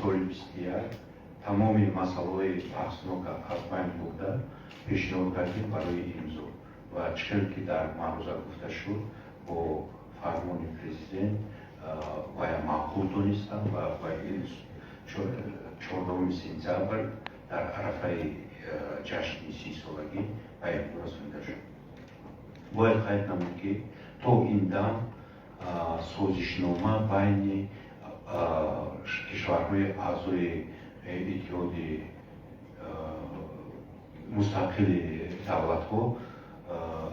солибистия тамоми масъалаҳои баҳснок аз байн бурда пешниҳод кардем барои имзо ва чил ки дар маъруза гуфта шуд бо фармони президент вая маъқул донистам ва 14 сентябр дар арафаи ҷашни 30-солагӣ ба имзо расонида шуд. Бояд қайд намуд ки то ин дам созишнома байни кишварҳои аъзои иттиҳоди мустақили давлатҳо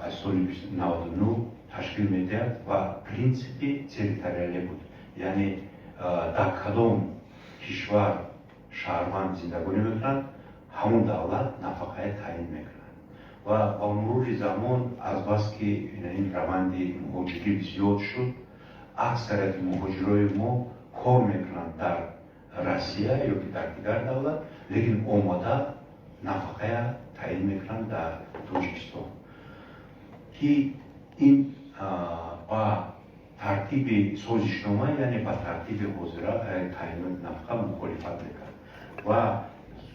аз соли 1999 ташкил медиҳад ва принсипи территориалӣ буд, яъне дар кадом кишвар шаҳрванд зиндагонӣ мекунад ҳамон давлат нафақаи таъин мекунад ва ба мурури замон азбас ки ин раванди муҳоҷирӣ зиёд шуд, аксарияти муҳоҷирои мо кор мекунанд дар Россия ё ки дар дигар давлат, лекин омода нафақая таъин мекунанд дар Тоҷикистон ки ин ба тартиби созишнома, яъне ба тартиби ҳозира таъиноти нафақа мухолифат мекард ва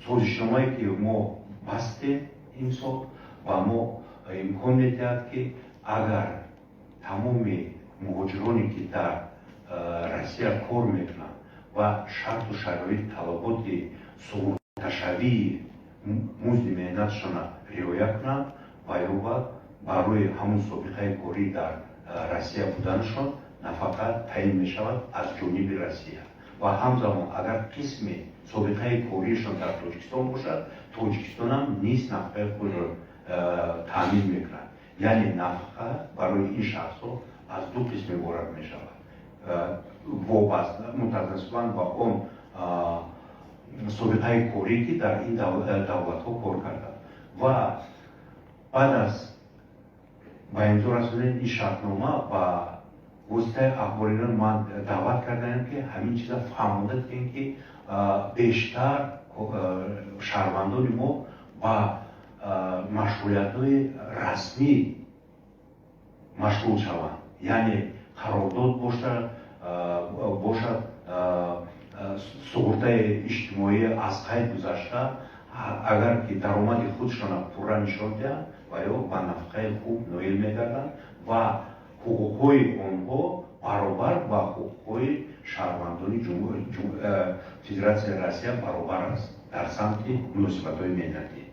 созишномае ки мо бастем имсол ба мо имкон медиҳад ки агар тамоми муҳоҷироне ки дар Россия кор мекунанд ва шарту шароит талаботи суғурташавии музди меҳнатшона риоя кунанд ва ё барои ҳамон собиқаи корӣ дар Россия буданашон нафақа таъин мешавад аз ҷониби Россия ва ҳамзамон агар қисми собиқаи коришон дар Тоҷикистон бошад, Тоҷикистон ҳам низ нафақаи худро таъмин мекунад. Яъне нафақа барои ин шахсҳо аз ду қисм иборат мешавад, вобаста мутанасибан ба он собиқаи корӣ ки дар ин давлатҳо кор карданд ва баъд аз ба имзо расонидан ин шартнома ба воситаи ахбориён ман даъват кардаем ки ҳамин чиза фаҳмода диҳем ки бештар шаҳрвандони мо ба машғулиятҳои расмӣ машғул шаванд, яъне қарордод бошад суғуртаи иҷтимоӣ аз қайд гузашта, агар ки даромади худшона пурра нишон диҳанд ва ё ба нафақаи хуб ноил мегарданд ва ҳуқуқҳои онҳо баробар ба ҳуқуқҳои шаҳрвандони Федератсияи Россия баробар аст дар самти муносибатҳои меҳнатӣ.